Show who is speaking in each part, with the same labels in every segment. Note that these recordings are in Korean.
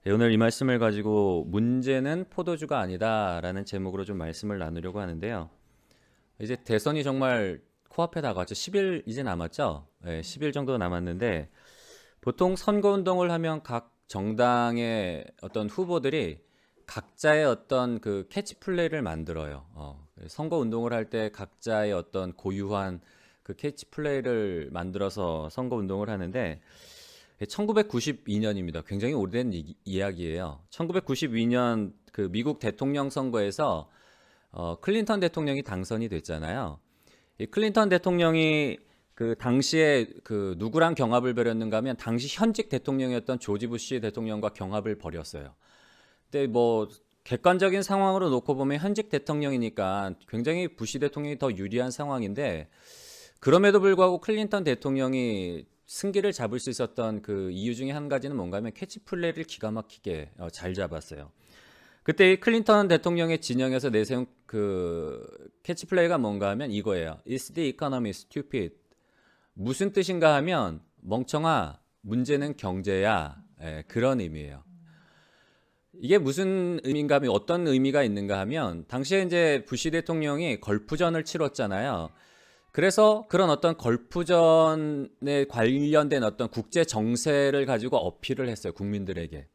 Speaker 1: 네, 오늘 이 말씀을 가지고 문제는 포도주가 아니다라는 제목으로 좀 말씀을 나누려고 하는데요. 이제 대선이 정말 코앞에 다가왔죠. 10일 이제 남았죠. 네, 10일 정도 남았는데 보통 선거 운동을 하면 각 정당의 어떤 후보들이 각자의 어떤 그 캐치플레이를 만들어요. 선거 운동을 할 때 각자의 어떤 고유한 그 캐치플레이를 만들어서 선거 운동을 하는데 1992년입니다. 굉장히 오래된 이야기예요. 1992년 그 미국 대통령 선거에서 클린턴 대통령이 당선이 됐잖아요. 이 클린턴 대통령이 그 당시에 그 누구랑 경합을 벌였는가 하면 당시 현직 대통령이었던 조지 부시 대통령과 경합을 벌였어요. 근데 뭐 객관적인 상황으로 놓고 보면 현직 대통령이니까 굉장히 부시 대통령이 더 유리한 상황인데 그럼에도 불구하고 클린턴 대통령이 승기를 잡을 수 있었던 그 이유 중에 한 가지는 뭔가 하면 캐치플레이를 기가 막히게 잘 잡았어요. 그때 이 클린턴 대통령의 진영에서 내세운 그 캐치플레이가 뭔가 하면 이거예요. Is the economy stupid? 무슨 뜻인가 하면 멍청아, 문제는 경제야. 그런 의미예요. 이게 무슨 의미인가 하면 어떤 의미가 있는가 하면 당시에 이제 부시 대통령이 걸프전을 치렀잖아요. 그래서 그런 어떤 걸프전에 관련된 어떤 국제 정세를 가지고 어필을 했어요. 국민들에게.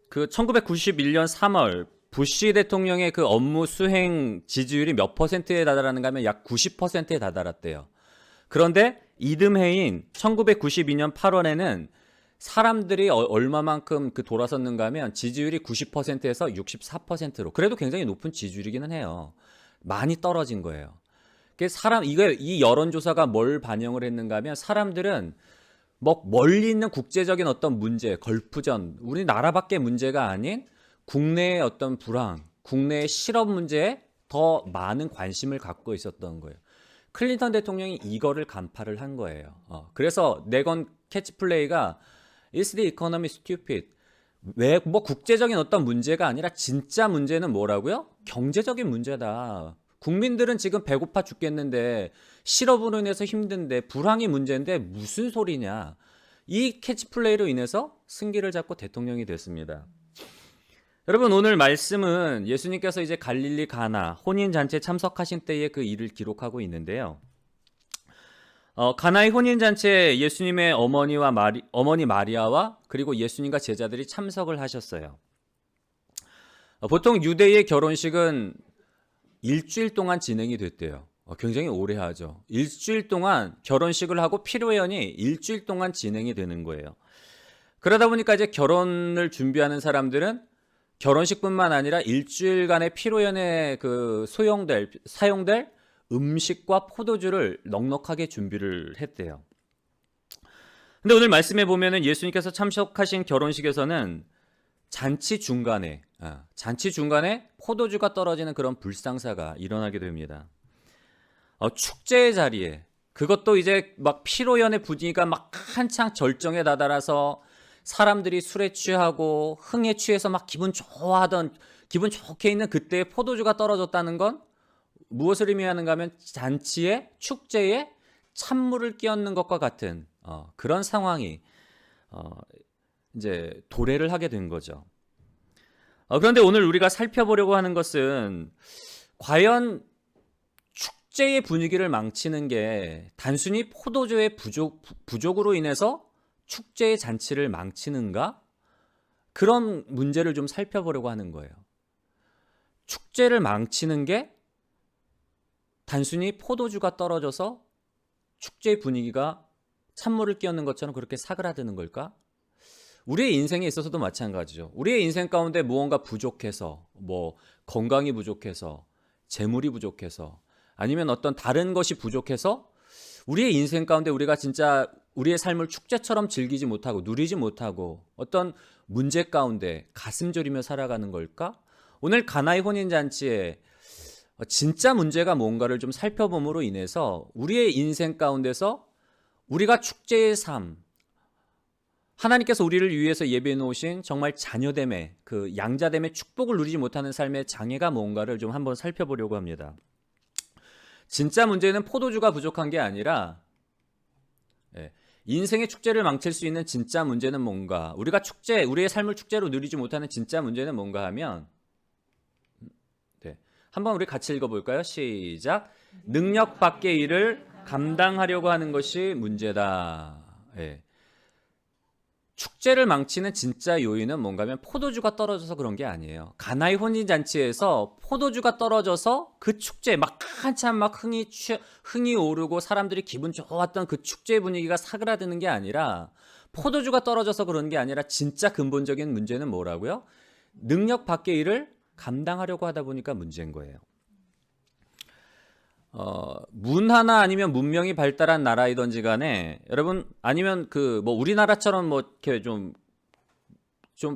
Speaker 1: 그 1991년 3월 부시 대통령의 그 업무 수행 지지율이 몇 퍼센트에 다다랐는가 하면 약 90%에 다다랐대요. 그런데 이듬해인 1992년 8월에는 사람들이 얼마만큼 그 돌아섰는가 하면 지지율이 90%에서 64%로 그래도 굉장히 높은 지지율이기는 해요. 많이 떨어진 거예요. 이 여론조사가 뭘 반영을 했는가 하면 사람들은 뭐 멀리 있는 국제적인 어떤 문제, 걸프전, 우리나라밖에 문제가 아닌 국내의 어떤 불황, 국내의 실업 문제에 더 많은 관심을 갖고 있었던 거예요. 클린턴 대통령이 이거를 간파를 한 거예요. 그래서 내건 캐치플레이가 Is the economy stupid? 왜 뭐 국제적인 어떤 문제가 아니라 진짜 문제는 뭐라고요? 경제적인 문제다. 국민들은 지금 배고파 죽겠는데 실업으로 인해서 힘든데 불황이 문제인데 무슨 소리냐. 이 캐치플레이로 인해서 승기를 잡고 대통령이 됐습니다. 여러분 오늘 말씀은 예수님께서 이제 갈릴리 가나 혼인잔치에 참석하신 때의 그 일을 기록하고 있는데요. 가나의 혼인잔치에 예수님의 어머니 마리아와 그리고 예수님과 제자들이 참석을 하셨어요. 보통 유대의 결혼식은 일주일 동안 진행이 됐대요. 굉장히 오래 하죠. 일주일 동안 결혼식을 하고 피로연이 일주일 동안 진행이 되는 거예요. 그러다 보니까 이제 결혼을 준비하는 사람들은 결혼식뿐만 아니라 일주일간의 피로연에 그 사용될 음식과 포도주를 넉넉하게 준비를 했대요. 근데 오늘 말씀해 보면은 예수님께서 참석하신 결혼식에서는 잔치 중간에 포도주가 떨어지는 그런 불상사가 일어나게 됩니다. 축제의 자리에 그것도 이제 막 피로연의 분위기가 막 한창 절정에 다다라서 사람들이 술에 취하고 흥에 취해서 막 기분 좋게 있는 그때의 포도주가 떨어졌다는 건 무엇을 의미하는가 하면 잔치에 축제에 찬물을 끼얹는 것과 같은 그런 상황이 이제 도래를 하게 된 거죠. 그런데 오늘 우리가 살펴보려고 하는 것은 과연 축제의 분위기를 망치는 게 단순히 포도주의 부족으로 인해서 축제의 잔치를 망치는가? 그런 문제를 좀 살펴보려고 하는 거예요. 축제를 망치는 게 단순히 포도주가 떨어져서 축제의 분위기가 찬물을 끼얹는 것처럼 그렇게 사그라드는 걸까? 우리의 인생에 있어서도 마찬가지죠. 우리의 인생 가운데 무언가 부족해서, 뭐 건강이 부족해서, 재물이 부족해서, 아니면 어떤 다른 것이 부족해서 우리의 인생 가운데 우리가 진짜 우리의 삶을 축제처럼 즐기지 못하고 누리지 못하고 어떤 문제 가운데 가슴 졸이며 살아가는 걸까? 오늘 가나의 혼인잔치에 진짜 문제가 뭔가를 좀 살펴봄으로 인해서 우리의 인생 가운데서 우리가 축제의 삶, 하나님께서 우리를 위해서 예비해 놓으신 정말 자녀됨의 그 양자됨의 축복을 누리지 못하는 삶의 장애가 뭔가를 좀 한번 살펴보려고 합니다. 진짜 문제는 포도주가 부족한 게 아니라 인생의 축제를 망칠 수 있는 진짜 문제는 뭔가? 우리가 축제, 우리의 삶을 축제로 누리지 못하는 진짜 문제는 뭔가 하면, 네. 한번 우리 같이 읽어볼까요? 시작. 능력 밖의 일을 감당하려고 하는 것이 문제다. 네. 축제를 망치는 진짜 요인은 뭔가 하면 포도주가 떨어져서 그런 게 아니에요. 가나의 혼인잔치에서 포도주가 떨어져서 그 축제 막 한참 막 흥이 오르고 사람들이 기분 좋았던 그 축제 분위기가 사그라드는 게 아니라, 포도주가 떨어져서 그런 게 아니라 진짜 근본적인 문제는 뭐라고요? 능력 밖의 일을 감당하려고 하다 보니까 문제인 거예요. 문화나 아니면 문명이 발달한 나라이든지 간에 여러분, 아니면 그 뭐 우리나라처럼 뭐 이렇게 좀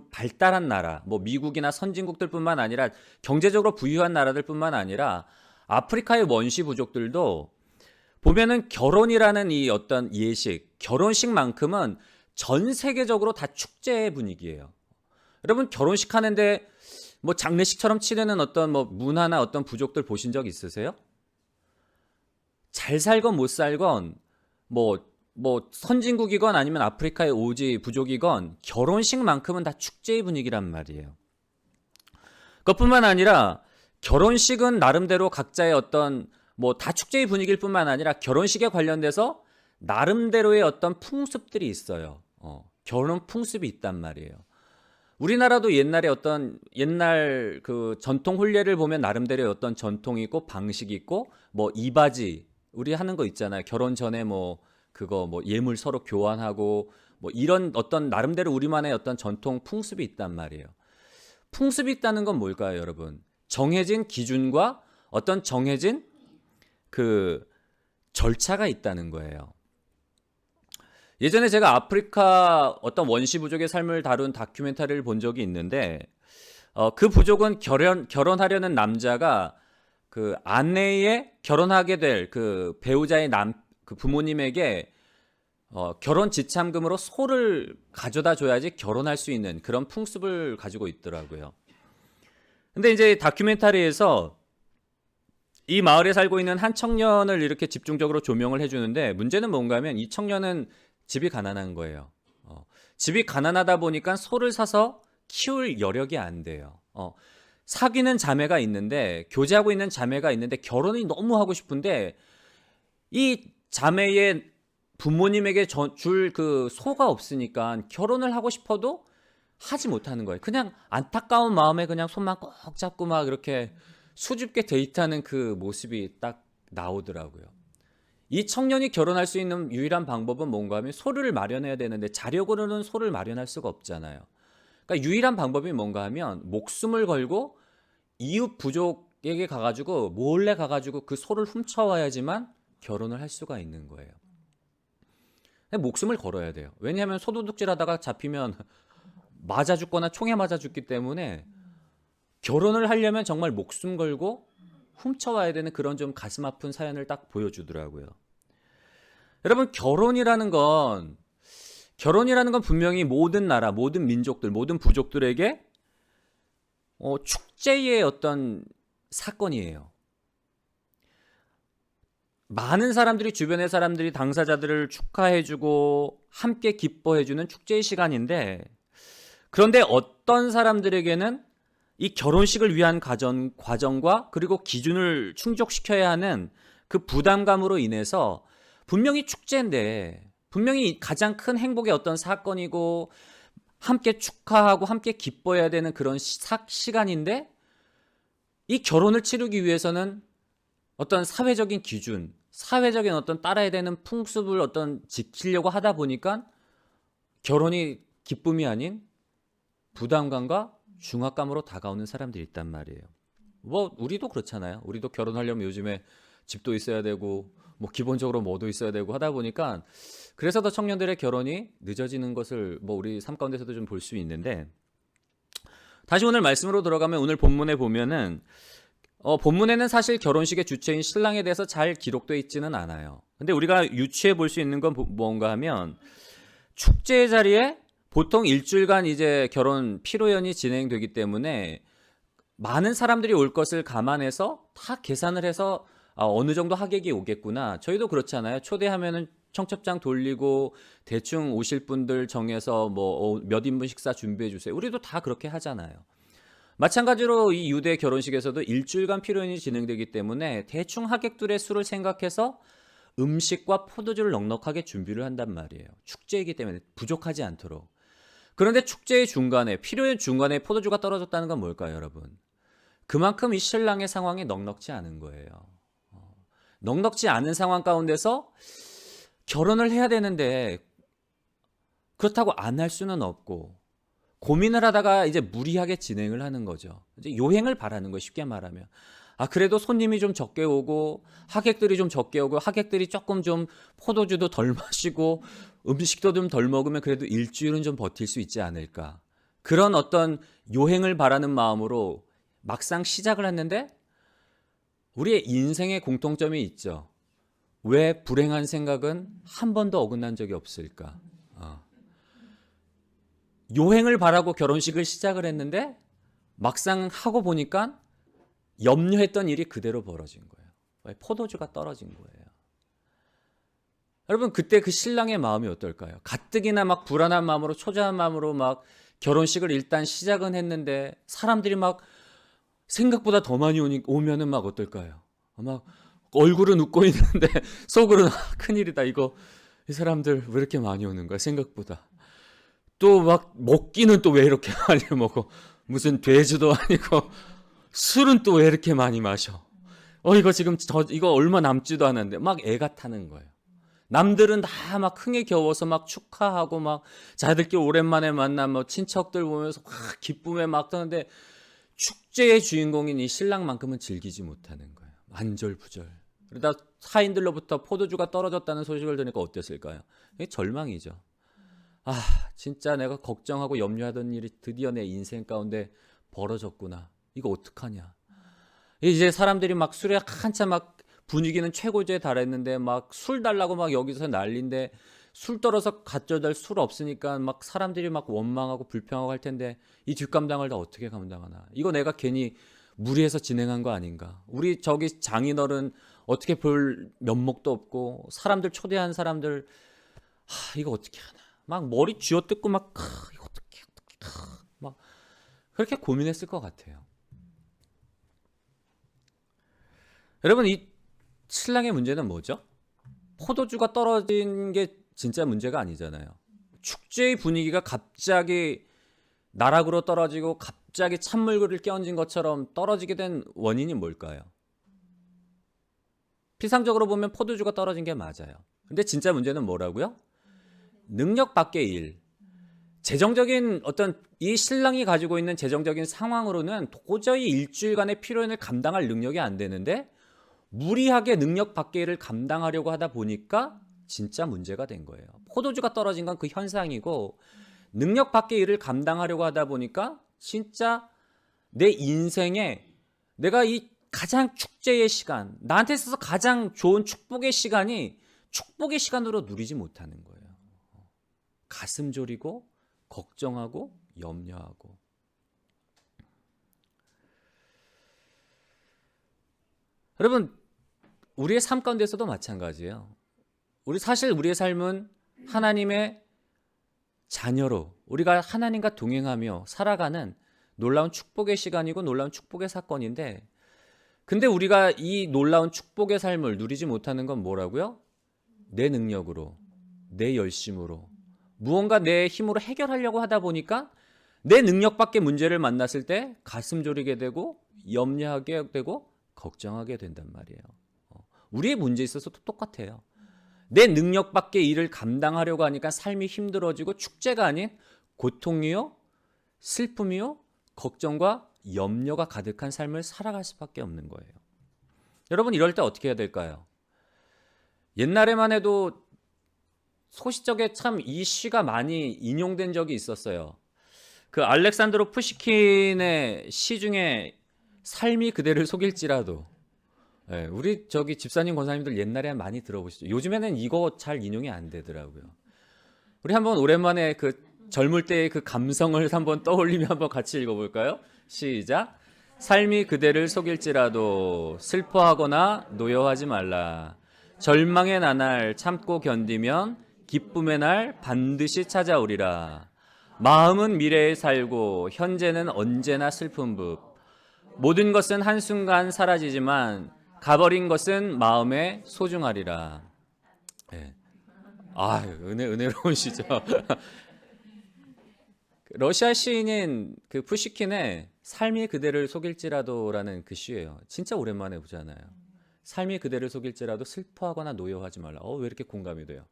Speaker 1: 발달한 나라, 뭐 미국이나 선진국들뿐만 아니라 경제적으로 부유한 나라들뿐만 아니라 아프리카의 원시 부족들도 보면은 결혼이라는 이 어떤 예식, 결혼식만큼은 전 세계적으로 다 축제의 분위기예요. 여러분, 결혼식 하는데 뭐 장례식처럼 치르는 어떤 뭐 문화나 어떤 부족들 보신 적 있으세요? 잘 살건 못 살건 뭐 선진국이건 아니면 아프리카의 오지 부족이건 결혼식만큼은 다 축제의 분위기란 말이에요. 그것뿐만 아니라 결혼식은 나름대로 각자의 어떤 뭐 다 축제의 분위기일 뿐만 아니라 결혼식에 관련돼서 나름대로의 어떤 풍습들이 있어요. 결혼 풍습이 있단 말이에요. 우리나라도 옛날에 어떤 옛날 그 전통 혼례를 보면 나름대로의 어떤 전통이 있고 방식이 있고, 뭐 이바지 우리 하는 거 있잖아요. 결혼 전에 뭐 그거 뭐 예물 서로 교환하고 뭐 이런 어떤 나름대로 우리만의 어떤 전통 풍습이 있단 말이에요. 풍습이 있다는 건 뭘까요, 여러분? 정해진 기준과 어떤 정해진 그 절차가 있다는 거예요. 예전에 제가 아프리카 어떤 원시 부족의 삶을 다룬 다큐멘터리를 본 적이 있는데, 그 부족은 결혼하려는 남자가 그 아내의 결혼하게 될 그 배우자의 그 부모님에게 결혼 지참금으로 소를 가져다 줘야지 결혼할 수 있는 그런 풍습을 가지고 있더라고요. 근데 이제 다큐멘터리에서 이 마을에 살고 있는 한 청년을 이렇게 집중적으로 조명을 해주는데, 문제는 뭔가 하면 이 청년은 집이 가난한 거예요. 집이 가난하다 보니까 소를 사서 키울 여력이 안 돼요. 사귀는 자매가 있는데, 교제하고 있는 자매가 있는데 결혼이 너무 하고 싶은데 이 자매의 부모님에게 줄 그 소가 없으니까 결혼을 하고 싶어도 하지 못하는 거예요. 그냥 안타까운 마음에 그냥 손만 꼭 잡고 막 이렇게 수줍게 데이트하는 그 모습이 딱 나오더라고요. 이 청년이 결혼할 수 있는 유일한 방법은 뭔가 하면 소를 마련해야 되는데 자력으로는 소를 마련할 수가 없잖아요. 그러니까 유일한 방법이 뭔가 하면 목숨을 걸고 이웃 부족에게 가가지고 몰래 가가지고 그 소를 훔쳐와야지만 결혼을 할 수가 있는 거예요. 목숨을 걸어야 돼요. 왜냐하면 소도둑질 하다가 잡히면 맞아 죽거나 총에 맞아 죽기 때문에 결혼을 하려면 정말 목숨 걸고 훔쳐와야 되는 그런 좀 가슴 아픈 사연을 딱 보여주더라고요. 여러분, 결혼이라는 건 분명히 모든 나라, 모든 민족들, 모든 부족들에게 축제의 어떤 사건이에요. 많은 사람들이, 주변의 사람들이 당사자들을 축하해주고 함께 기뻐해주는 축제의 시간인데, 그런데 어떤 사람들에게는 이 결혼식을 위한 과정과 그리고 기준을 충족시켜야 하는 그 부담감으로 인해서 분명히 축제인데, 분명히 가장 큰 행복의 어떤 사건이고 함께 축하하고 함께 기뻐해야 되는 그런 시간인데, 이 결혼을 치르기 위해서는 어떤 사회적인 기준, 사회적인 어떤 따라야 되는 풍습을 어떤 지키려고 하다 보니까 결혼이 기쁨이 아닌 부담감과 중압감으로 다가오는 사람들이 있단 말이에요. 뭐 우리도 그렇잖아요. 우리도 결혼하려면 요즘에 집도 있어야 되고 뭐 기본적으로 뭐도 있어야 되고 하다 보니까, 그래서 더 청년들의 결혼이 늦어지는 것을 뭐 우리 삶 가운데서도 좀 볼 수 있는데, 다시 오늘 말씀으로 들어가면 오늘 본문에 보면은 본문에는 사실 결혼식의 주체인 신랑에 대해서 잘 기록되어 있지는 않아요. 근데 우리가 유추해 볼 수 있는 건 뭔가 하면, 축제의 자리에 보통 일주일간 이제 결혼 피로연이 진행되기 때문에 많은 사람들이 올 것을 감안해서 다 계산을 해서 어느 정도 하객이 오겠구나. 저희도 그렇잖아요. 초대하면은 청첩장 돌리고 대충 오실 분들 정해서 뭐 몇 인분 식사 준비해 주세요. 우리도 다 그렇게 하잖아요. 마찬가지로 이 유대 결혼식에서도 일주일간 피로연이 진행되기 때문에 대충 하객들의 수를 생각해서 음식과 포도주를 넉넉하게 준비를 한단 말이에요. 축제이기 때문에 부족하지 않도록. 그런데 축제의 중간에, 피로연 중간에 포도주가 떨어졌다는 건 뭘까요, 여러분? 그만큼 이 신랑의 상황이 넉넉지 않은 거예요. 넉넉지 않은 상황 가운데서 결혼을 해야 되는데 그렇다고 안 할 수는 없고 고민을 하다가 이제 무리하게 진행을 하는 거죠. 이제 요행을 바라는 거예요, 쉽게 말하면. 그래도 손님이 좀 적게 오고 하객들이 좀 적게 오고 하객들이 조금 좀 포도주도 덜 마시고 음식도 좀 덜 먹으면 그래도 일주일은 좀 버틸 수 있지 않을까. 그런 어떤 요행을 바라는 마음으로 막상 시작을 했는데 우리의 인생의 공통점이 있죠. 왜 불행한 생각은 한 번도 어긋난 적이 없을까? 요행을 바라고 결혼식을 시작을 했는데 막상 하고 보니까 염려했던 일이 그대로 벌어진 거예요. 포도주가 떨어진 거예요. 여러분 그때 그 신랑의 마음이 어떨까요? 가뜩이나 막 불안한 마음으로 초조한 마음으로 막 결혼식을 일단 시작은 했는데 사람들이 막 생각보다 더 많이 오면은 막 어떨까요? 막 얼굴은 웃고 있는데 속으로는 큰일이다. 이거 이 사람들 왜 이렇게 많이 오는 거야 생각보다. 또 막 먹기는 또 왜 이렇게 많이 먹어. 무슨 돼지도 아니고 술은 또 왜 이렇게 많이 마셔. 이거 지금 이거 얼마 남지도 않았는데 막 애가 타는 거예요. 남들은 다 막 흥에 겨워서 막 축하하고 막 자기들끼리 오랜만에 만난 뭐 친척들 보면서 막 기쁨에 막 떠는데 축제의 주인공인 이 신랑만큼은 즐기지 못하는 거예요. 안절부절. 그러다 사인들로부터 포도주가 떨어졌다는 소식을 들으니까 어땠을까요? 이게 절망이죠. 진짜 내가 걱정하고 염려하던 일이 드디어 내 인생 가운데 벌어졌구나. 이거 어떡하냐. 이제 사람들이 막 술에 한참 막 분위기는 최고조에 달했는데 막 술 달라고 막 여기서 난리인데 술 떨어서 가져다 술 없으니까 막 사람들이 막 원망하고 불평하고 할 텐데 이 뒷감당을 다 어떻게 감당하나. 이거 내가 괜히 무리해서 진행한 거 아닌가. 우리 저기 장인어른 어떻게 볼 면목도 없고 사람들 초대한 사람들 이거 어떻게 하나. 막 머리 쥐어뜯고 막 이거 어떻게 막 그렇게 고민했을 것 같아요. 여러분 이 신랑의 문제는 뭐죠? 포도주가 떨어진 게 진짜 문제가 아니잖아요. 축제의 분위기가 갑자기 나락으로 떨어지고 갑자기 찬물을 끼얹은 것처럼 떨어지게 된 원인이 뭘까요? 피상적으로 보면 포도주가 떨어진 게 맞아요. 근데 진짜 문제는 뭐라고요? 능력 밖의 일. 재정적인 어떤 이 신랑이 가지고 있는 재정적인 상황으로는 도저히 일주일간의 피로연을 감당할 능력이 안 되는데 무리하게 능력 밖의 일을 감당하려고 하다 보니까 진짜 문제가 된 거예요. 포도주가 떨어진 건 그 현상이고 능력 밖의 일을 감당하려고 하다 보니까 진짜 내 인생에 내가 이 가장 축제의 시간, 나한테 있어서 가장 좋은 축복의 시간이 축복의 시간으로 누리지 못하는 거예요. 가슴 졸이고 걱정하고 염려하고. 여러분 우리의 삶 가운데서도 마찬가지예요. 사실 우리의 삶은 하나님의 자녀로 우리가 하나님과 동행하며 살아가는 놀라운 축복의 시간이고 놀라운 축복의 사건인데 근데 우리가 이 놀라운 축복의 삶을 누리지 못하는 건 뭐라고요? 내 능력으로, 내 열심으로 무언가 내 힘으로 해결하려고 하다 보니까 내 능력 밖의 문제를 만났을 때 가슴 졸이게 되고 염려하게 되고 걱정하게 된단 말이에요. 우리의 문제에 있어서도 똑같아요. 내 능력 밖의 일을 감당하려고 하니까 삶이 힘들어지고 축제가 아닌 고통이요, 슬픔이요, 걱정과 염려가 가득한 삶을 살아갈 수밖에 없는 거예요. 여러분 이럴 때 어떻게 해야 될까요? 옛날에만 해도 소시적에 참 이 시가 많이 인용된 적이 있었어요. 그 알렉산드로 푸시킨의 시 중에 삶이 그대를 속일지라도 우리 저기 집사님 권사님들 옛날에 많이 들어보시죠. 요즘에는 이거 잘 인용이 안 되더라고요. 우리 한번 오랜만에 그 젊을 때의 그 감성을 한번 떠올리며 한번 같이 읽어볼까요? 시작. 삶이 그대를 속일지라도 슬퍼하거나 노여하지 말라. 절망의 나날 참고 견디면 기쁨의 날 반드시 찾아오리라. 마음은 미래에 살고 현재는 언제나 슬픈 법. 모든 것은 한순간 사라지지만 가버린 것은 마음에 소중하리라. 네. 은혜로우시죠. 러시아 시인인 그 푸시킨의 삶이 그대를 속일지라도라는 그 시예요. 진짜 오랜만에 보잖아요. 삶이 그대를 속일지라도 슬퍼하거나 노여하지 말라. 왜 이렇게 공감이 돼요?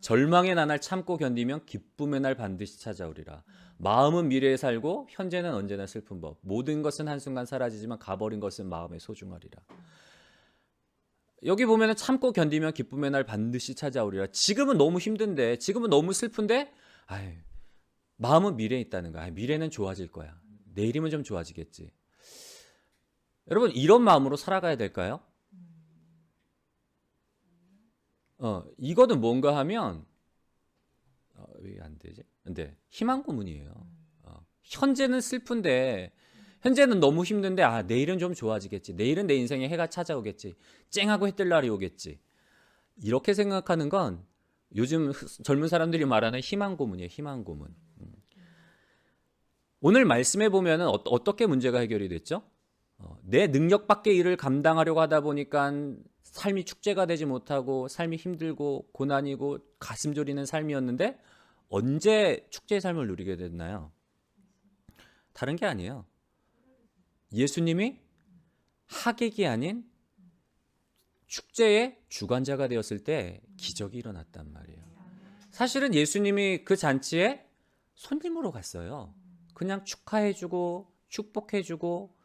Speaker 1: 절망의 나날 참고 견디면 기쁨의 날 반드시 찾아오리라. 마음은 미래에 살고 현재는 언제나 슬픈 법. 모든 것은 한순간 사라지지만 가버린 것은 마음에 소중하리라. 여기 보면은 참고 견디면 기쁨의 날 반드시 찾아오리라. 지금은 너무 힘든데, 지금은 너무 슬픈데, 마음은 미래에 있다는 거야. 미래는 좋아질 거야. 내일이면 좀 좋아지겠지. 여러분, 이런 마음으로 살아가야 될까요? 이거는 뭔가 하면 왜 안 되지? 근데 희망 고문이에요. 현재는 슬픈데, 현재는 너무 힘든데, 내일은 좀 좋아지겠지. 내일은 내 인생에 해가 찾아오겠지. 쨍하고 해뜰 날이 오겠지. 이렇게 생각하는 건 요즘 젊은 사람들이 말하는 희망 고문이에요. 희망 고문. 오늘 말씀해 보면은 어떻게 문제가 해결이 됐죠? 내 능력 밖의 일을 감당하려고 하다 보니까 삶이 축제가 되지 못하고 삶이 힘들고 고난이고 가슴 졸이는 삶이었는데 언제 축제의 삶을 누리게 됐나요? 다른 게 아니에요. 예수님이 하객이 아닌 축제의 주관자가 되었을 때 기적이 일어났단 말이에요. 사실은 예수님이 그 잔치에 손님으로 갔어요. 그냥 축하해주고 축복해주고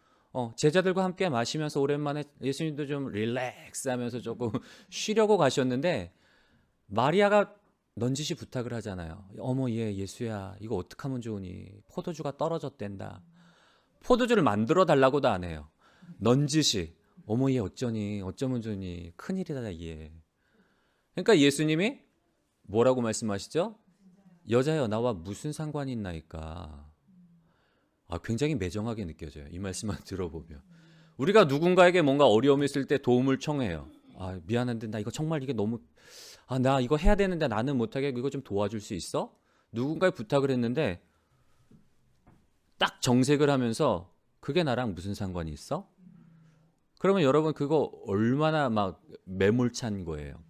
Speaker 1: 제자들과 함께 마시면서 오랜만에 예수님도 좀 릴렉스 하면서 조금 쉬려고 가셨는데 마리아가 넌지시 부탁을 하잖아요. 어머 예수야 이거 어떡하면 좋으니 포도주가 떨어졌댄다. 포도주를 만들어 달라고도 안 해요. 넌지시 어머 어쩌니 어쩌면 좋으니 큰일이다 얘. 그러니까 예수님이 뭐라고 말씀하시죠? 여자여 나와 무슨 상관이 있나이까. 굉장히 매정하게 느껴져요. 이 말씀만 들어보면. 우리가 누군가에게 뭔가 어려움이 있을 때 도움을 청해요. 미안한데 나 이거 정말 이게 너무 나 이거 해야 되는데 나는 못하게 이거 좀 도와줄 수 있어? 누군가에 부탁을 했는데 딱 정색을 하면서 그게 나랑 무슨 상관이 있어? 그러면 여러분 그거 얼마나 막 매몰찬 거예요.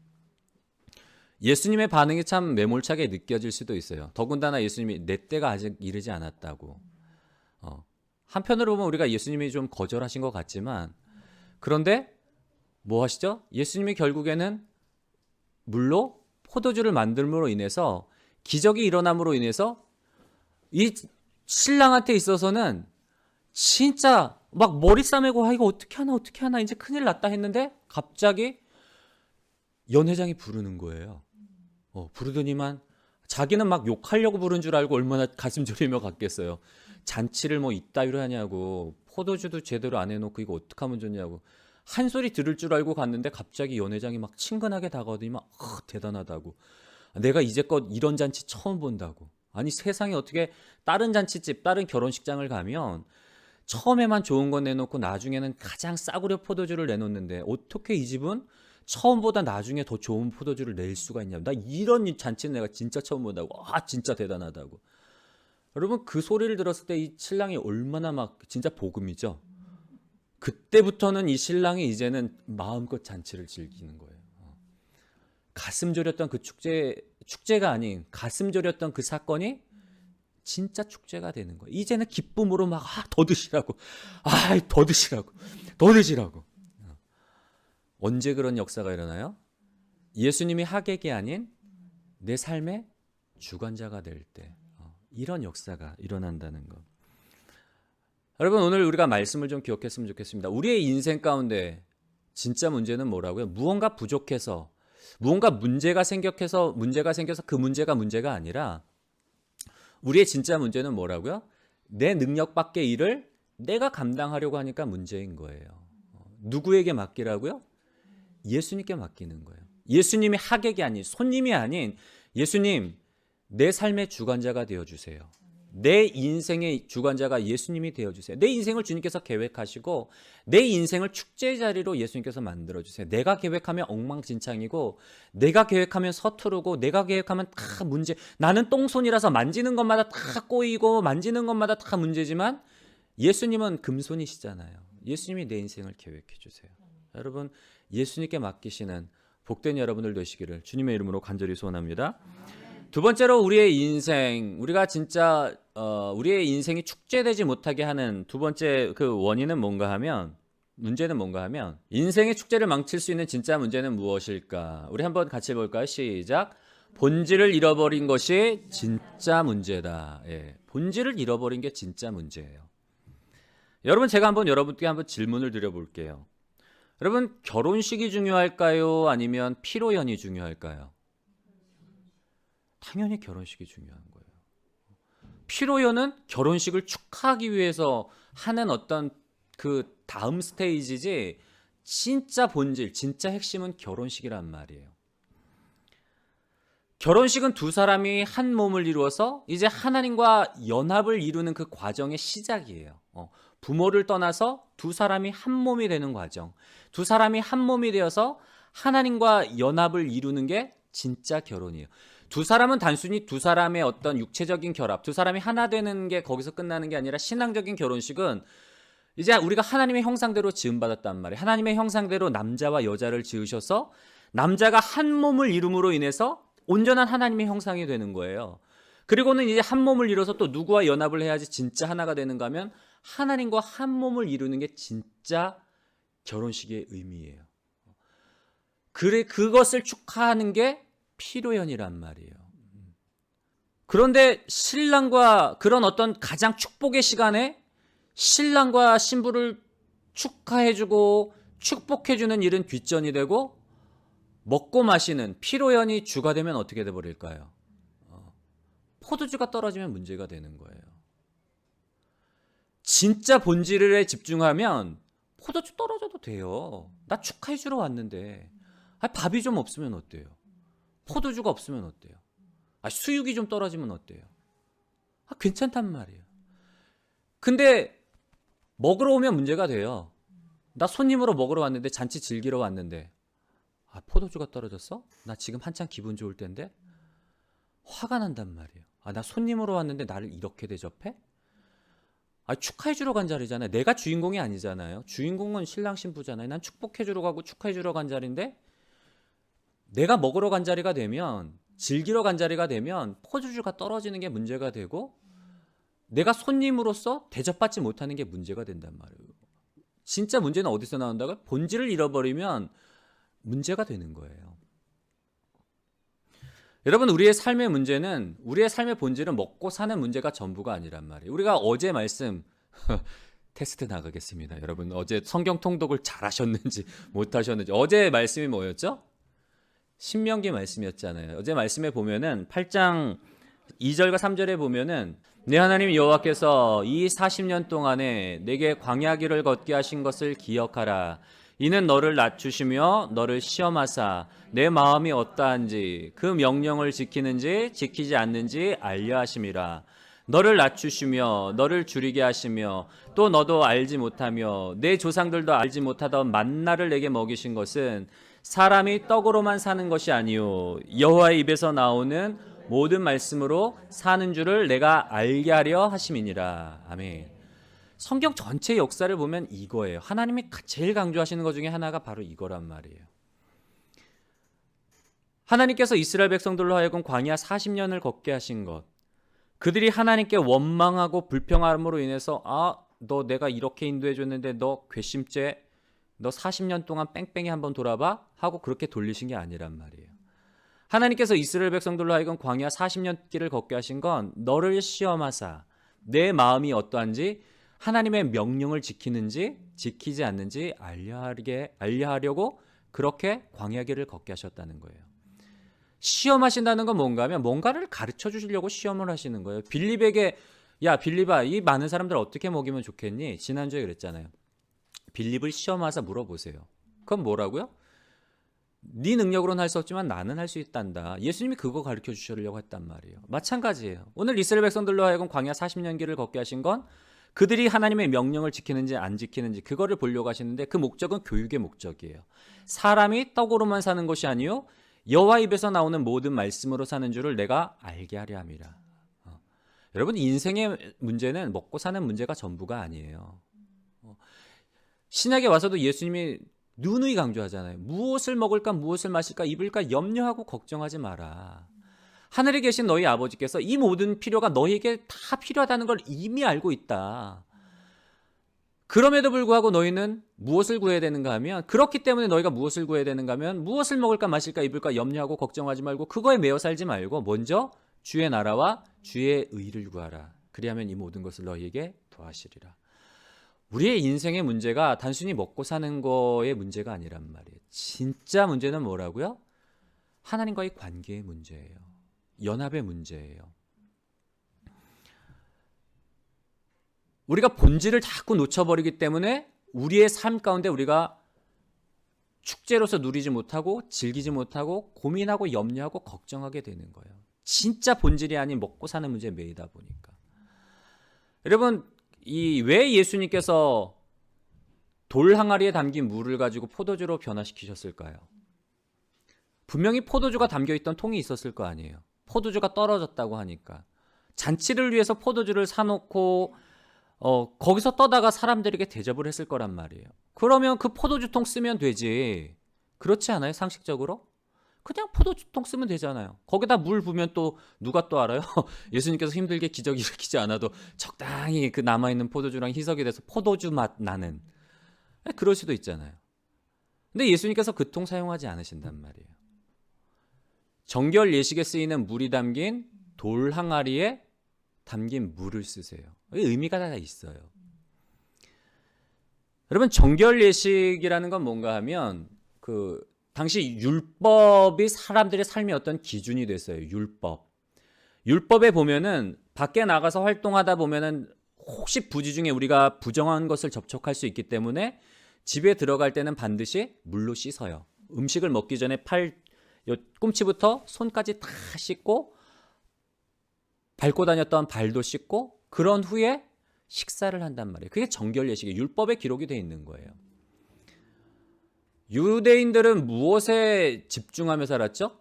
Speaker 1: 예수님의 반응이 참 매몰차게 느껴질 수도 있어요. 더군다나 예수님이 내 때가 아직 이르지 않았다고. 한편으로 보면 우리가 예수님이 좀 거절하신 것 같지만 그런데 뭐 하시죠? 예수님이 결국에는 물로 포도주를 만들므로 인해서 기적이 일어남으로 인해서 이 신랑한테 있어서는 진짜 막 머리 싸매고 이거 어떻게 하나 이제 큰일 났다 했는데 갑자기 연회장이 부르는 거예요. 부르더니만 자기는 막 욕하려고 부른 줄 알고 얼마나 가슴 졸이며 갔겠어요. 잔치를 뭐 이따위로 하냐고 포도주도 제대로 안 해놓고 이거 어떡하면 좋냐고 한 소리 들을 줄 알고 갔는데 갑자기 연회장이 막 친근하게 다가오더니 막 대단하다고 내가 이제껏 이런 잔치 처음 본다고. 아니 세상에 어떻게 다른 잔치집 다른 결혼식장을 가면 처음에만 좋은 거 내놓고 나중에는 가장 싸구려 포도주를 내놓는데 어떻게 이 집은 처음보다 나중에 더 좋은 포도주를 낼 수가 있냐. 나 이런 잔치는 내가 진짜 처음 본다고. 진짜 대단하다고. 여러분 그 소리를 들었을 때 이 신랑이 얼마나 막 진짜 복음이죠. 그때부터는 이 신랑이 이제는 마음껏 잔치를 즐기는 거예요. 가슴 졸였던 그 축제가 아닌 가슴 졸였던 그 사건이 진짜 축제가 되는 거예요. 이제는 기쁨으로 막 더 드시라고. 더 드시라고. 더 드시라고. 언제 그런 역사가 일어나요? 예수님이 하객이 아닌 내 삶의 주관자가 될 때 이런 역사가 일어난다는 것. 여러분 오늘 우리가 말씀을 좀 기억했으면 좋겠습니다. 우리의 인생 가운데 진짜 문제는 뭐라고요? 무언가 부족해서 무언가 문제가 생겨서 그 문제가 아니라 우리의 진짜 문제는 뭐라고요? 내 능력 밖의 일을 내가 감당하려고 하니까 문제인 거예요. 누구에게 맡기라고요? 예수님께 맡기는 거예요. 예수님이 하객이 아닌 손님이 아닌 예수님 내 삶의 주관자가 되어주세요. 내 인생의 주관자가 예수님이 되어주세요. 내 인생을 주님께서 계획하시고 내 인생을 축제의 자리로 예수님께서 만들어주세요. 내가 계획하면 엉망진창이고 내가 계획하면 서투르고 내가 계획하면 다 문제, 나는 똥손이라서 만지는 것마다 다 꼬이고 만지는 것마다 다 문제지만 예수님은 금손이시잖아요. 예수님이 내 인생을 계획해 주세요. 여러분, 예수님께 맡기시는 복된 여러분들 되시기를 주님의 이름으로 간절히 소원합니다. 두 번째로 우리의 인생, 우리가 진짜 우리의 인생이 축제되지 못하게 하는 두 번째 그 원인은 뭔가 하면, 문제는 뭔가 하면, 인생의 축제를 망칠 수 있는 진짜 문제는 무엇일까? 우리 한번 같이 볼까요? 시작. 본질을 잃어버린 것이 진짜 문제다. 예, 본질을 잃어버린 게 진짜 문제예요. 여러분, 제가 여러분께 한번 질문을 드려볼게요. 여러분, 결혼식이 중요할까요? 아니면 피로연이 중요할까요? 당연히 결혼식이 중요한 거예요. 피로연은 결혼식을 축하하기 위해서 하는 어떤 그 다음 스테이지지, 진짜 본질, 진짜 핵심은 결혼식이란 말이에요. 결혼식은 두 사람이 한 몸을 이루어서 이제 하나님과 연합을 이루는 그 과정의 시작이에요. 부모를 떠나서 두 사람이 한 몸이 되는 과정, 두 사람이 한 몸이 되어서 하나님과 연합을 이루는 게 진짜 결혼이에요. 두 사람은 단순히 두 사람의 어떤 육체적인 결합, 두 사람이 하나 되는 게 거기서 끝나는 게 아니라, 신앙적인 결혼식은 이제 우리가 하나님의 형상대로 지음받았단 말이에요. 하나님의 형상대로 남자와 여자를 지으셔서 남자가 한 몸을 이룸으로 인해서 온전한 하나님의 형상이 되는 거예요. 그리고는 이제 한 몸을 이뤄서 또 누구와 연합을 해야지 진짜 하나가 되는가 하면, 하나님과 한 몸을 이루는 게 진짜 결혼식의 의미예요. 그것을 축하하는 게 피로연이란 말이에요. 그런데 신랑과 그런 어떤 가장 축복의 시간에 신랑과 신부를 축하해주고 축복해주는 일은 뒷전이 되고, 먹고 마시는 피로연이 주가 되면 어떻게 돼버릴까요? 포도주가 떨어지면 문제가 되는 거예요. 진짜 본질에 집중하면 포도주 떨어져도 돼요. 나 축하해주러 왔는데 밥이 좀 없으면 어때요? 포도주가 없으면 어때요? 수육이 좀 떨어지면 어때요? 괜찮단 말이에요. 근데 먹으러 오면 문제가 돼요. 나 손님으로 먹으러 왔는데, 잔치 즐기러 왔는데 포도주가 떨어졌어? 나 지금 한참 기분 좋을 텐데? 화가 난단 말이에요. 나 손님으로 왔는데 나를 이렇게 대접해? 축하해주러 간 자리잖아요. 내가 주인공이 아니잖아요. 주인공은 신랑 신부잖아요. 난 축복해주러 가고 축하해주러 간 자리인데, 내가 먹으러 간 자리가 되면, 즐기러 간 자리가 되면 포도주가 떨어지는 게 문제가 되고, 내가 손님으로서 대접받지 못하는 게 문제가 된단 말이에요. 진짜 문제는 어디서 나온다고요? 본질을 잃어버리면 문제가 되는 거예요. 여러분, 우리의 삶의 문제는, 우리의 삶의 본질은 먹고 사는 문제가 전부가 아니란 말이에요. 우리가 어제 말씀 테스트 나가겠습니다. 여러분, 어제 성경 통독을 잘 하셨는지 못 하셨는지. 어제 말씀이 뭐였죠? 신명기 말씀이었잖아요. 어제 말씀에 보면은 8장 2절과 3절에 보면은, 내 하나님 여호와께서 이 40년 동안에 내게 광야 길을 걷게 하신 것을 기억하라. 이는 너를 낮추시며 너를 시험하사 내 마음이 어떠한지 그 명령을 지키는지 지키지 않는지 알려 하심이라. 너를 낮추시며 너를 줄이게 하시며 또 너도 알지 못하며 내 조상들도 알지 못하던 만나를 내게 먹이신 것은 사람이 떡으로만 사는 것이 아니요 여호와의 입에서 나오는 모든 말씀으로 사는 줄을 내가 알게 하려 하심이니라. 아멘. 성경 전체 역사를 보면 이거예요. 하나님이 제일 강조하시는 것 중에 하나가 바로 이거란 말이에요. 하나님께서 이스라엘 백성들로 하여금 광야 40년을 걷게 하신 것, 그들이 하나님께 원망하고 불평함으로 인해서 너 내가 이렇게 인도해 줬는데 너 괘씸죄, 너 40년 동안 뺑뺑이 한번 돌아봐 하고 그렇게 돌리신 게 아니란 말이에요. 하나님께서 이스라엘 백성들로 하여금 광야 40년 길을 걷게 하신 건 너를 시험하사 내 마음이 어떠한지, 하나님의 명령을 지키는지 지키지 않는지 알려하려고 그렇게 광야 길을 걷게 하셨다는 거예요. 시험하신다는 건 뭔가 하면 뭔가를 가르쳐 주시려고 시험을 하시는 거예요. 빌립에게, 야 빌립아, 이 많은 사람들 어떻게 먹이면 좋겠니? 지난주에 그랬잖아요. 빌립을 시험하사 물어보세요. 그건 뭐라고요? 네 능력으로는 할 수 없지만 나는 할 수 있단다. 예수님이 그거 가르쳐 주시려고 했단 말이에요. 마찬가지예요. 오늘 이스라엘 백성들로 하여금 광야 40년 길을 걷게 하신 건 그들이 하나님의 명령을 지키는지 안 지키는지 그거를 보려고 하시는데 그 목적은 교육의 목적이에요. 사람이 떡으로만 사는 것이 아니요 여호와 입에서 나오는 모든 말씀으로 사는 줄을 내가 알게 하려 함이라. 여러분 인생의 문제는 먹고 사는 문제가 전부가 아니에요. 신약에 와서도 예수님이 누누이 강조하잖아요. 무엇을 먹을까 무엇을 마실까 입을까 염려하고 걱정하지 마라. 하늘에 계신 너희 아버지께서 이 모든 필요가 너희에게 다 필요하다는 걸 이미 알고 있다. 그럼에도 불구하고 너희는 무엇을 구해야 되는가 하면 그렇기 때문에 너희가 무엇을 구해야 되는가 하면 무엇을 먹을까 마실까 입을까 염려하고 걱정하지 말고 그거에 매여 살지 말고 먼저 주의 나라와 주의 의를 구하라. 그리하면 이 모든 것을 너희에게 더하시리라. 우리의 인생의 문제가 단순히 먹고 사는 거의 문제가 아니란 말이에요. 진짜 문제는 뭐라고요? 하나님과의 관계의 문제예요. 연합의 문제예요. 우리가 본질을 자꾸 놓쳐버리기 때문에 우리의 삶 가운데 우리가 축제로서 누리지 못하고 즐기지 못하고 고민하고 염려하고 걱정하게 되는 거예요. 진짜 본질이 아닌 먹고 사는 문제에 매이다 보니까. 여러분 왜 예수님께서 돌 항아리에 담긴 물을 가지고 포도주로 변화시키셨을까요? 분명히 포도주가 담겨있던 통이 있었을 거 아니에요. 포도주가 떨어졌다고 하니까. 잔치를 위해서 포도주를 사놓고 거기서 떠다가 사람들에게 대접을 했을 거란 말이에요. 그러면 그 포도주통 쓰면 되지. 그렇지 않아요? 상식적으로? 그냥 포도주통 쓰면 되잖아요. 거기다 물 부으면 또 누가 또 알아요? 예수님께서 힘들게 기적 일으키지 않아도 적당히 그 남아있는 포도주랑 희석이 돼서 포도주 맛 나는 그럴 수도 있잖아요. 근데 예수님께서 그 통 사용하지 않으신단 말이에요. 정결 예식에 쓰이는 물이 담긴 돌 항아리에 담긴 물을 쓰세요. 의미가 다 있어요. 여러분 정결 예식이라는 건 뭔가 하면 당시 율법이 사람들의 삶의 어떤 기준이 됐어요. 율법에 보면은 밖에 나가서 활동하다 보면은 혹시 부지 중에 우리가 부정한 것을 접촉할 수 있기 때문에 집에 들어갈 때는 반드시 물로 씻어요. 음식을 먹기 전에 꿈치부터 손까지 다 씻고 밟고 다녔던 발도 씻고 그런 후에 식사를 한단 말이에요. 그게 정결 예식이에요. 율법에 기록이 되어 있는 거예요. 유대인들은 무엇에 집중하며 살았죠?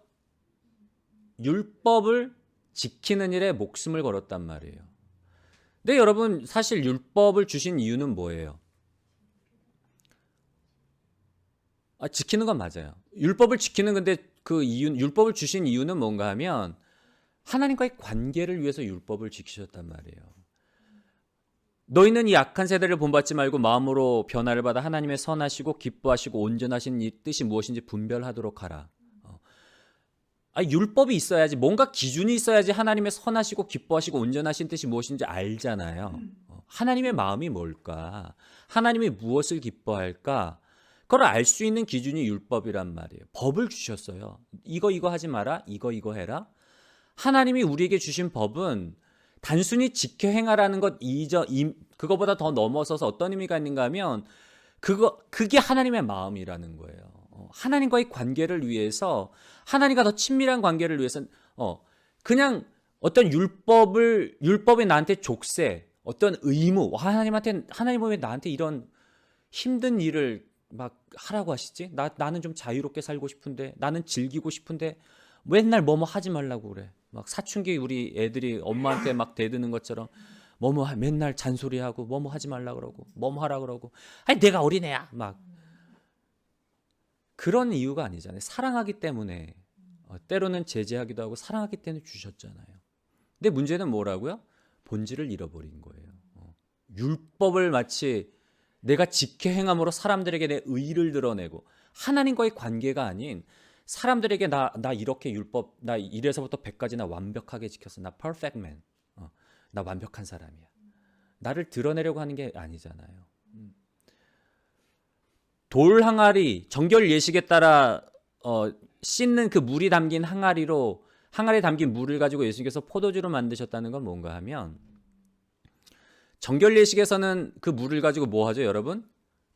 Speaker 1: 율법을 지키는 일에 목숨을 걸었단 말이에요. 근데 여러분 사실 율법을 주신 이유는 뭐예요? 지키는 건 맞아요. 율법을 지키는 건데 율법을 주신 이유는 뭔가 하면 하나님과의 관계를 위해서 율법을 지키셨단 말이에요. 너희는 이 악한 세대를 본받지 말고 마음으로 변화를 받아 하나님의 선하시고 기뻐하시고 온전하신 이 뜻이 무엇인지 분별하도록 하라. 율법이 있어야지 뭔가 기준이 있어야지 하나님의 선하시고 기뻐하시고 온전하신 뜻이 무엇인지 알잖아요. 하나님의 마음이 뭘까? 하나님이 무엇을 기뻐할까? 그걸 알 수 있는 기준이 율법이란 말이에요. 법을 주셨어요. 이거 하지 마라. 이거 해라. 하나님이 우리에게 주신 법은 단순히 지켜 행하라는 것 그거보다 더 넘어서서 어떤 의미가 있는가 하면 그게 하나님의 마음이라는 거예요. 하나님과의 관계를 위해서 하나님과 더 친밀한 관계를 위해서 그냥 어떤 율법이 나한테 족쇄 어떤 의무 하나님은 왜 나한테 이런 힘든 일을 막 하라고 하시지? 나는 좀 자유롭게 살고 싶은데 나는 즐기고 싶은데 맨날 뭐뭐 하지 말라고 그래. 막 사춘기 우리 애들이 엄마한테 막 대드는 것처럼 맨날 잔소리하고 뭐뭐 하지 말라 그러고 뭐뭐 하라 그러고 내가 어린애야 막 그런 이유가 아니잖아요. 사랑하기 때문에 때로는 제재하기도 하고 사랑하기 때문에 주셨잖아요. 근데 문제는 뭐라고요? 본질을 잃어버린 거예요. 율법을 마치 내가 지켜 행함으로 사람들에게 내 의를 드러내고 하나님과의 관계가 아닌 사람들에게 나 이렇게 율법 나 1에서부터 100까지 나 완벽하게 지켰어. 나 perfect man. 나 완벽한 사람이야. 나를 드러내려고 하는 게 아니잖아요. 돌 항아리 정결 예식에 따라 씻는 그 물이 담긴 항아리에 담긴 물을 가지고 예수님께서 포도주로 만드셨다는 건 뭔가 하면 정결 예식에서는 그 물을 가지고 뭐 하죠, 여러분?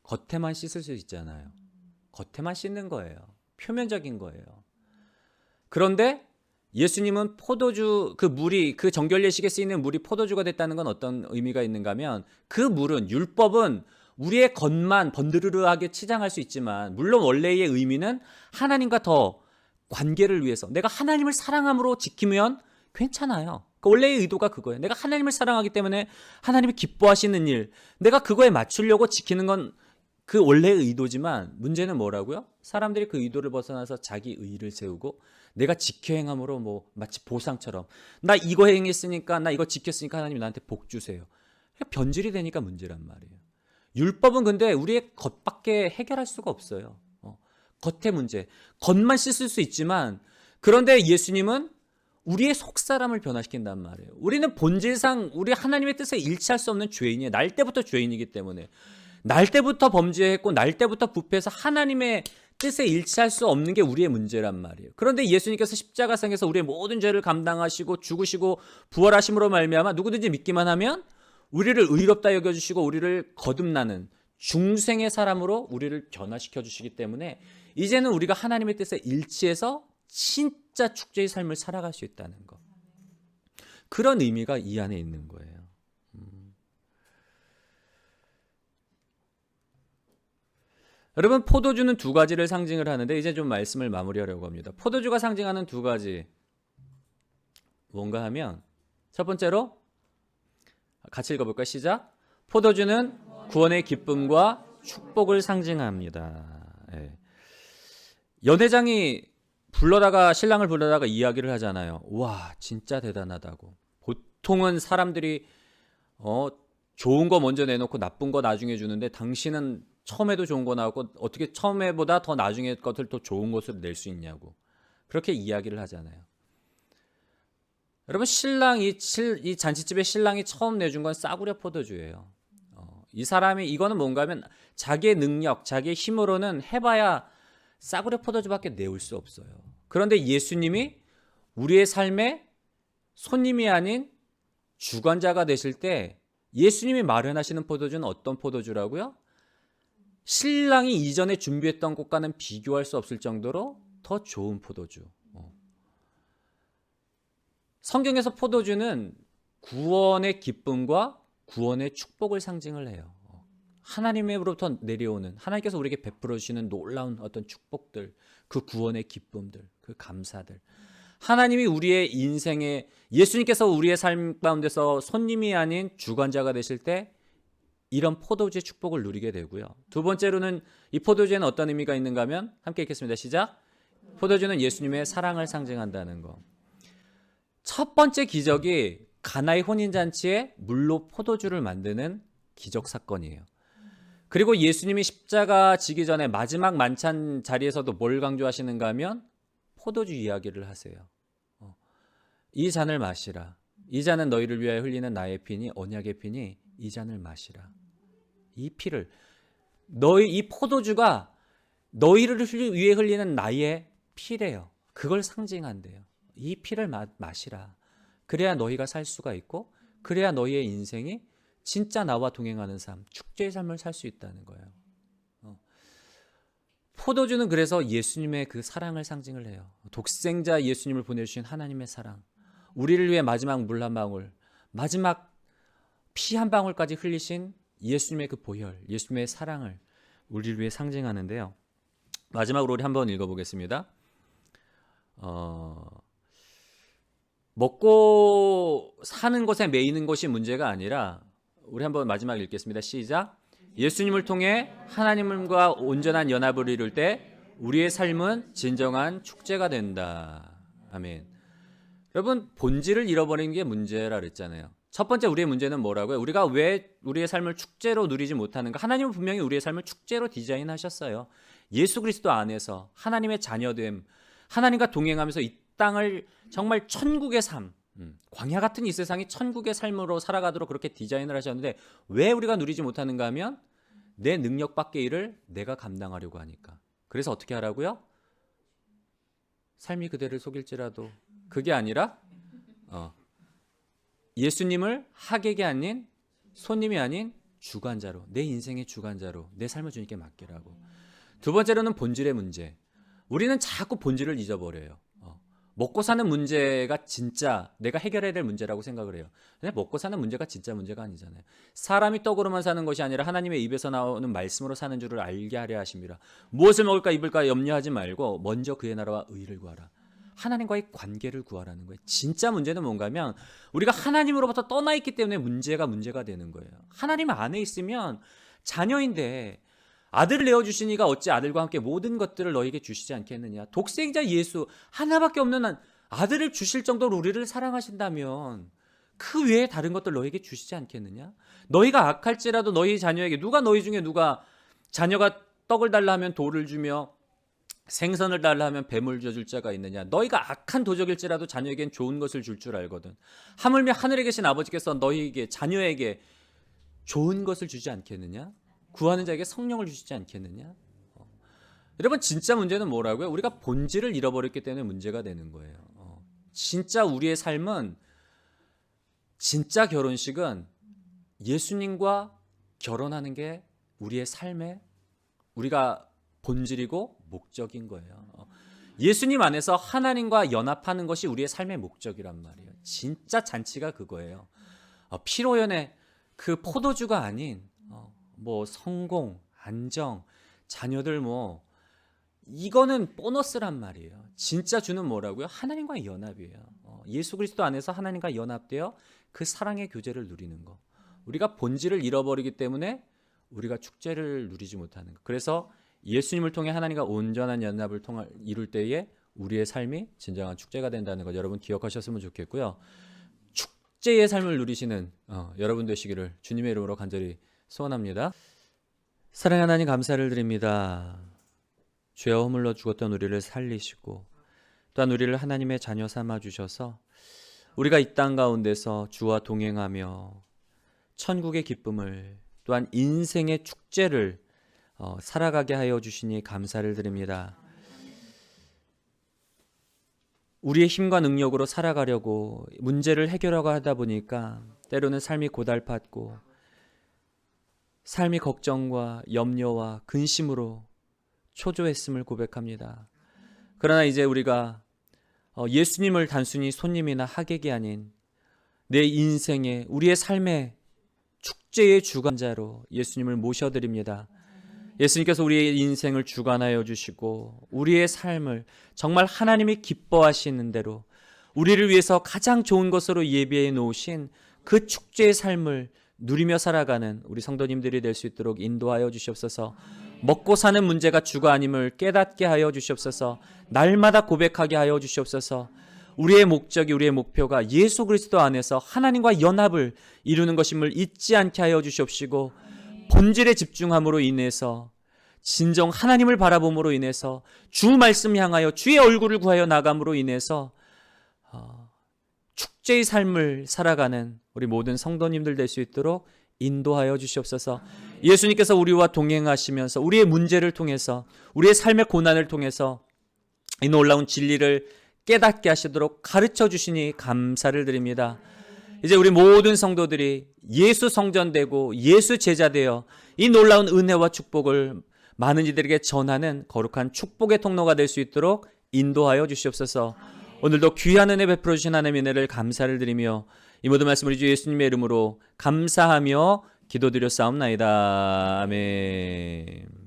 Speaker 1: 겉에만 씻을 수 있잖아요. 겉에만 씻는 거예요. 표면적인 거예요. 그런데 예수님은 포도주, 그 물이, 그 정결 예식에 쓰이는 물이 포도주가 됐다는 건 어떤 의미가 있는가 하면, 그 물은, 율법은 우리의 겉만 번드르르하게 치장할 수 있지만, 물론 원래의 의미는 하나님과 더 관계를 위해서, 내가 하나님을 사랑함으로 지키면 괜찮아요. 그 원래의 의도가 그거예요. 내가 하나님을 사랑하기 때문에 하나님이 기뻐하시는 일, 내가 그거에 맞추려고 지키는 건 그 원래의 의도지만, 문제는 뭐라고요? 사람들이 그 의도를 벗어나서 자기 의의를 세우고 내가 지켜 행함으로 뭐 마치 보상처럼, 나 이거 행했으니까, 나 이거 지켰으니까 하나님이 나한테 복 주세요. 변질이 되니까 문제란 말이에요. 율법은 근데 우리의 겉밖에 해결할 수가 없어요. 겉의 문제, 겉만 씻을 수 있지만, 그런데 예수님은 우리의 속사람을 변화시킨단 말이에요. 우리는 본질상 우리 하나님의 뜻에 일치할 수 없는 죄인이에요. 날 때부터 죄인이기 때문에. 날 때부터 범죄했고 날 때부터 부패해서 하나님의 뜻에 일치할 수 없는 게 우리의 문제란 말이에요. 그런데 예수님께서 십자가상에서 우리의 모든 죄를 감당하시고 죽으시고 부활하심으로 말미암아 누구든지 믿기만 하면 우리를 의롭다 여겨주시고 우리를 거듭나는 중생의 사람으로 우리를 변화시켜 주시기 때문에, 이제는 우리가 하나님의 뜻에 일치해서 진짜 축제의 삶을 살아갈 수 있다는 것, 그런 의미가 이 안에 있는 거예요. 여러분, 포도주는 두 가지를 상징을 하는데 이제 좀 말씀을 마무리하려고 합니다. 포도주가 상징하는 두 가지 뭔가 하면, 첫 번째로 같이 읽어볼까요? 시작. 포도주는 구원의 기쁨과 축복을 상징합니다. 예. 연회장이 신랑을 불러다가 이야기를 하잖아요. 와, 진짜 대단하다고. 보통은 사람들이 좋은 거 먼저 내놓고 나쁜 거 나중에 주는데, 당신은 처음에도 좋은 거 나오고 어떻게 처음에보다 더 나중에 것을 더 좋은 것으로 낼 수 있냐고, 그렇게 이야기를 하잖아요. 여러분, 이 잔치집에 신랑이 처음 내준 건 싸구려 포도주예요. 이 사람이, 이거는 뭔가 하면 자기의 능력, 자기의 힘으로는 해봐야 싸구려 포도주밖에 내올 수 없어요. 그런데 예수님이 우리의 삶에 손님이 아닌 주관자가 되실 때 예수님이 마련하시는 포도주는 어떤 포도주라고요? 신랑이 이전에 준비했던 것과는 비교할 수 없을 정도로 더 좋은 포도주. 성경에서 포도주는 구원의 기쁨과 구원의 축복을 상징을 해요. 하나님으로부터 내려오는, 하나님께서 우리에게 베풀어 주시는 놀라운 어떤 축복들, 그 구원의 기쁨들, 그 감사들, 하나님이 우리의 인생에, 예수님께서 우리의 삶 가운데서 손님이 아닌 주관자가 되실 때 이런 포도주의 축복을 누리게 되고요. 두 번째로는 이 포도주에는 어떤 의미가 있는가 하면, 함께 읽겠습니다. 시작. 포도주는 예수님의 사랑을 상징한다는 거. 첫 번째 기적이 가나의 혼인잔치에 물로 포도주를 만드는 기적 사건이에요. 그리고 예수님이 십자가 지기 전에 마지막 만찬 자리에서도 뭘 강조하시는가 하면 포도주 이야기를 하세요. 이 잔을 마시라. 이 잔은 너희를 위하여 흘리는 나의 피니, 언약의 피니, 이 잔을 마시라. 이 피를, 이 포도주가 너희를 위해 흘리는 나의 피래요. 그걸 상징한대요. 이 피를 마시라. 그래야 너희가 살 수가 있고, 그래야 너희의 인생이 진짜 나와 동행하는 삶, 축제의 삶을 살 수 있다는 거예요. 포도주는 그래서 예수님의 그 사랑을 상징을 해요. 독생자 예수님을 보내주신 하나님의 사랑, 우리를 위해 마지막 물 한 방울, 마지막 피 한 방울까지 흘리신 예수님의 그 보혈, 예수님의 사랑을 우리를 위해 상징하는데요. 마지막으로 우리 한번 읽어보겠습니다. 먹고 사는 것에 매이는 것이 문제가 아니라, 우리 한번 마지막 읽겠습니다. 시작. 예수님을 통해 하나님과 온전한 연합을 이룰 때 우리의 삶은 진정한 축제가 된다. 아멘. 여러분, 본질을 잃어버리는 게 문제라 그랬잖아요. 첫 번째 우리의 문제는 뭐라고요? 우리가 왜 우리의 삶을 축제로 누리지 못하는가? 하나님은 분명히 우리의 삶을 축제로 디자인하셨어요. 예수 그리스도 안에서 하나님의 자녀됨, 하나님과 동행하면서 이 땅을 정말 천국의 삶, 광야 같은 이 세상이 천국의 삶으로 살아가도록 그렇게 디자인을 하셨는데, 왜 우리가 누리지 못하는가 하면 내 능력 밖의 일을 내가 감당하려고 하니까. 그래서 어떻게 하라고요? 삶이 그대를 속일지라도, 그게 아니라 예수님을 하객이 아닌, 손님이 아닌 주관자로, 내 인생의 주관자로 내 삶을 주님께 맡기라고. 두 번째로는 본질의 문제. 우리는 자꾸 본질을 잊어버려요. 먹고 사는 문제가 진짜 내가 해결해야 될 문제라고 생각을 해요. 근데 먹고 사는 문제가 진짜 문제가 아니잖아요. 사람이 떡으로만 사는 것이 아니라 하나님의 입에서 나오는 말씀으로 사는 줄을 알게 하려 하심이라. 무엇을 먹을까 입을까 염려하지 말고 먼저 그의 나라와 의를 구하라. 하나님과의 관계를 구하라는 거예요. 진짜 문제는 뭔가 하면 우리가 하나님으로부터 떠나 있기 때문에 문제가 되는 거예요. 하나님 안에 있으면 자녀인데 아들을 내어주시니가 어찌 아들과 함께 모든 것들을 너에게 주시지 않겠느냐. 독생자 예수 하나밖에 없는 아들을 주실 정도로 우리를 사랑하신다면 그 외에 다른 것들 너에게 주시지 않겠느냐. 너희가 악할지라도 너희 자녀에게 너희 중에 누가 자녀가 떡을 달라 하면 돌을 주며 생선을 달라 하면 뱀을 줄 자가 있느냐. 너희가 악한 도적일지라도 자녀에겐 좋은 것을 줄 알거든. 하물며 하늘에 계신 아버지께서 너희에게 자녀에게 좋은 것을 주지 않겠느냐. 구하는 자에게 성령을 주시지 않겠느냐. 여러분 진짜 문제는 뭐라고요? 우리가 본질을 잃어버렸기 때문에 문제가 되는 거예요. 진짜 우리의 삶은, 진짜 결혼식은 예수님과 결혼하는 게 우리의 삶의 우리가 본질이고 목적인 거예요. 예수님 안에서 하나님과 연합하는 것이 우리의 삶의 목적이란 말이에요. 진짜 잔치가 그거예요. 피로연의 그 포도주가 아닌 성공, 안정, 자녀들 이거는 보너스란 말이에요. 진짜 주는 뭐라고요? 하나님과의 연합이에요. 예수 그리스도 안에서 하나님과 연합되어 그 사랑의 교제를 누리는 거. 우리가 본질을 잃어버리기 때문에 우리가 축제를 누리지 못하는 거. 그래서 예수님을 통해 하나님과 온전한 연합을 이룰 때에 우리의 삶이 진정한 축제가 된다는 것 여러분 기억하셨으면 좋겠고요. 축제의 삶을 누리시는 여러분 되시기를 주님의 이름으로 간절히 소원합니다. 사랑하는 하나님 감사를 드립니다. 죄와 허물로 죽었던 우리를 살리시고 또한 우리를 하나님의 자녀 삼아 주셔서 우리가 이 땅 가운데서 주와 동행하며 천국의 기쁨을 또한 인생의 축제를 살아가게 하여 주시니 감사를 드립니다. 우리의 힘과 능력으로 살아가려고 문제를 해결하고 하다 보니까 때로는 삶이 고달팠고 삶이 걱정과 염려와 근심으로 초조했음을 고백합니다. 그러나 이제 우리가 예수님을 단순히 손님이나 하객이 아닌 내 인생의 우리의 삶의 축제의 주관자로 예수님을 모셔드립니다. 예수님께서 우리의 인생을 주관하여 주시고 우리의 삶을 정말 하나님이 기뻐하시는 대로 우리를 위해서 가장 좋은 것으로 예비해 놓으신 그 축제의 삶을 누리며 살아가는 우리 성도님들이 될 수 있도록 인도하여 주시옵소서. 먹고 사는 문제가 주가 아님을 깨닫게 하여 주시옵소서. 날마다 고백하게 하여 주시옵소서. 우리의 목적이, 우리의 목표가 예수 그리스도 안에서 하나님과 연합을 이루는 것임을 잊지 않게 하여 주시옵시고 본질에 집중함으로 인해서 진정 하나님을 바라봄으로 인해서 주 말씀 향하여 주의 얼굴을 구하여 나감으로 인해서 축제의 삶을 살아가는 우리 모든 성도님들 될 수 있도록 인도하여 주시옵소서. 예수님께서 우리와 동행하시면서 우리의 문제를 통해서 우리의 삶의 고난을 통해서 이 놀라운 진리를 깨닫게 하시도록 가르쳐 주시니 감사를 드립니다. 이제 우리 모든 성도들이 예수 성전되고 예수 제자되어 이 놀라운 은혜와 축복을 많은 이들에게 전하는 거룩한 축복의 통로가 될 수 있도록 인도하여 주시옵소서. 오늘도 귀한 은혜 베풀어 주신 하나님의 은혜를 감사를 드리며 이 모든 말씀을 주 예수님의 이름으로 감사하며 기도드렸사옵나이다. 아멘.